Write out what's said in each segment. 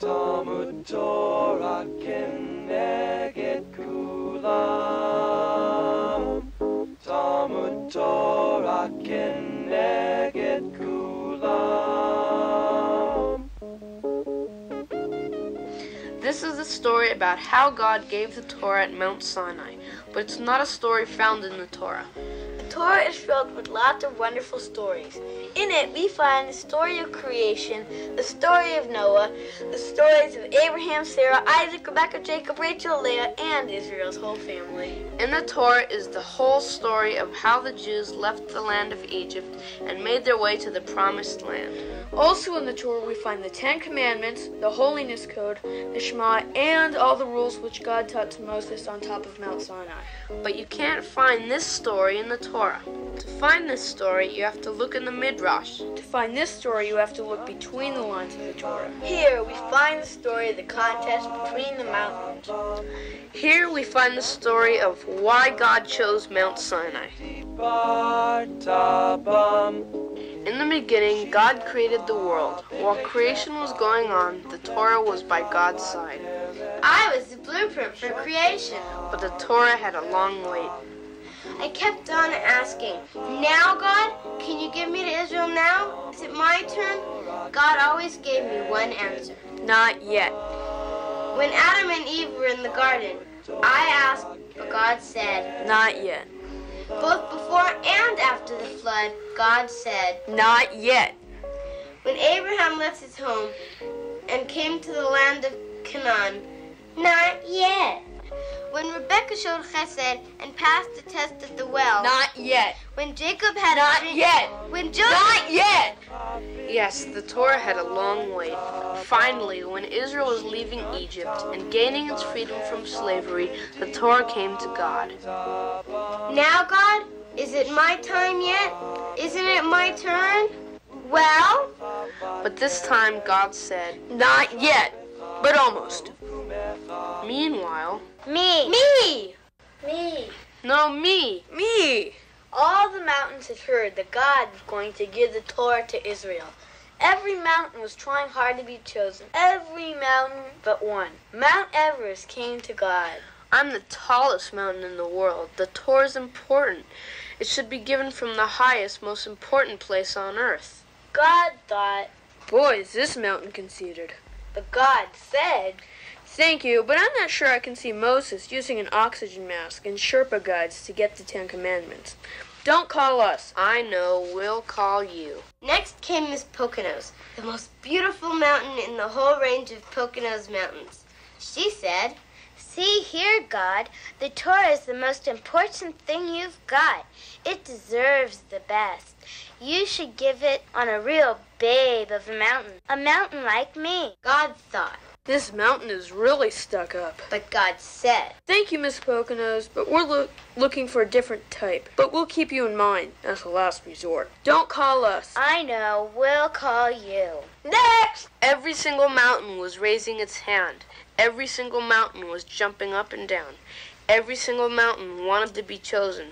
Talmud Torah keneged kulam. Talmud Torah keneged kulam. This is a story about how God gave the Torah at Mount Sinai, but it's not a story found in the Torah. The Torah is filled with lots of wonderful stories. In it, we find the story of creation, the story of Noah, the stories of Abraham, Sarah, Isaac, Rebekah, Jacob, Rachel, Leah, and Israel's whole family. In the Torah is the whole story of how the Jews left the land of Egypt and made their way to the Promised Land. Also in the Torah, we find the Ten Commandments, the Holiness Code, the Shema, and all the rules which God taught to Moses on top of Mount Sinai. But you can't find this story in the Torah. To find this story, you have to look in the Midrash. To find this story, you have to look between the lines of the Torah. Here, we find the story of the contest between the mountains. Here we find the story of why God chose Mount Sinai. In the beginning, God created the world. While creation was going on, the Torah was by God's side. I was the blueprint for creation. But the Torah had a long wait. I kept on asking, now God, can you give me to Israel now? Is it my turn? God always gave me one answer. Not yet. When Adam and Eve were in the garden, I asked, but God said, Not yet. Both before and after the flood, God said, Not yet. When Abraham left his home and came to the land of Canaan, not yet. When Rebekah showed chesed and passed the test at the well, Not yet. when Jacob had Not a dream, yet. when Joseph, Not yet. Yes, the Torah had a long wait. Finally, when Israel was leaving Egypt and gaining its freedom from slavery, the Torah came to God. Now God, is it my time yet? Isn't it my turn? Well, But this time God said, Not yet, but almost. Meanwhile, me. no, me. All the mountains had heard that God was going to give the Torah to Israel. Every mountain was trying hard to be chosen. Every mountain but one. Mount Everest came to God. I'm the tallest mountain in the world. The Torah is important. It should be given from the highest, most important place on earth. God thought, Boy, is this mountain conceited. but God said, Thank you, but I'm not sure I can see Moses using an oxygen mask and Sherpa guides to get the Ten Commandments. Don't call us. I know, we'll call you. Next came Miss Poconos, the most beautiful mountain in the whole range of Poconos Mountains. She said, See here, God, the Torah is the most important thing you've got. It deserves the best. You should give it on a real babe of a mountain like me. God thought, This mountain is really stuck up. but God said, Thank you, Miss Poconos, but we're looking for a different type. But we'll keep you in mind as a last resort. Don't call us. I know, we'll call you. Next! Every single mountain was raising its hand. Every single mountain was jumping up and down. Every single mountain wanted to be chosen.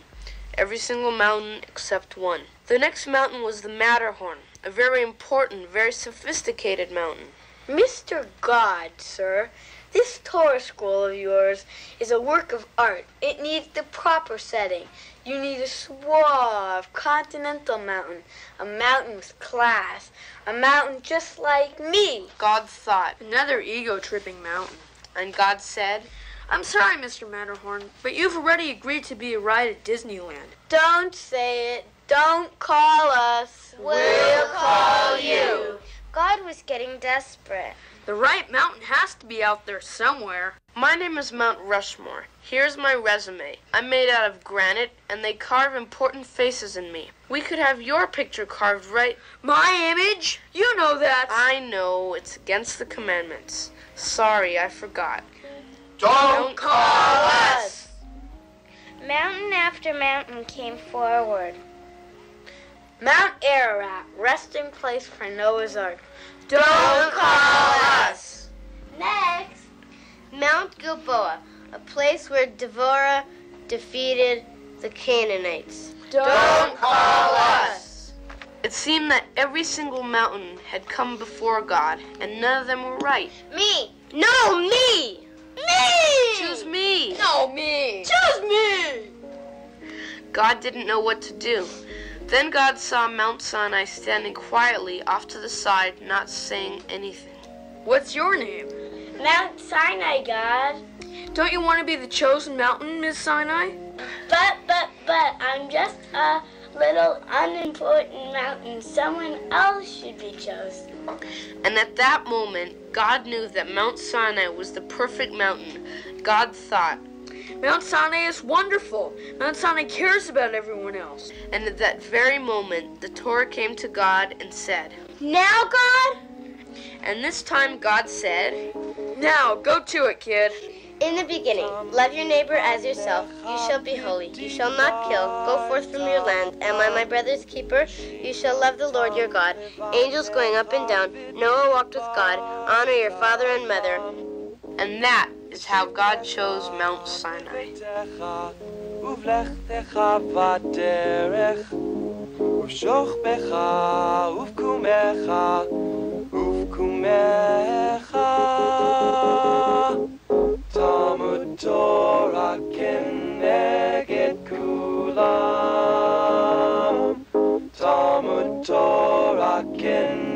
Every single mountain except one. The next mountain was the Matterhorn, a very important, very sophisticated mountain. Mr. God, sir, this Torah scroll of yours is a work of art. It needs the proper setting. You need a suave, continental mountain, a mountain with class, a mountain just like me. God thought, another ego-tripping mountain. And God said, I'm sorry, Mr. Matterhorn, but you've already agreed to be a ride at Disneyland. Don't say it. Don't call us. We'll call you. God was getting desperate. The right mountain has to be out there somewhere. My name is Mount Rushmore. Here's my resume. I'm made out of granite, and they carve important faces in me. We could have your picture carved right... My image? You know that. I know, it's against the commandments. Sorry, I forgot. Don't call us. Mountain after mountain came forward. Mount Ararat, resting place for Noah's Ark. Don't call us. Next, Mount Gilboa, a place where Devorah defeated the Canaanites. Don't call us. It seemed that every single mountain had come before God, and none of them were right. Me! No, me! Me! Choose me! No, me! Choose me! God didn't know what to do. Then God saw Mount Sinai standing quietly off to the side, not saying anything. What's your name? Mount Sinai, God. Don't you want to be the chosen mountain, Miss Sinai? But, I'm just a little unimportant mountain. Someone else should be chosen. And at that moment, God knew that Mount Sinai was the perfect mountain. God thought, Mount Sinai is wonderful. Mount Sinai cares about everyone else. and at that very moment, the Torah came to God and said, Now, God? and this time God said, Now, go to it, kid. In the beginning, love your neighbor as yourself. You shall be holy. You shall not kill. Go forth from your land. Am I my brother's keeper? You shall love the Lord your God. Angels going up and down. Noah walked with God. Honor your father and mother. and that is how God chose Mount Sinai. ובלכתך בדרך, ובשוכבך ובקומך, ובקומך. תלמוד תורה כנגד כולם, תלמוד תורה כנגד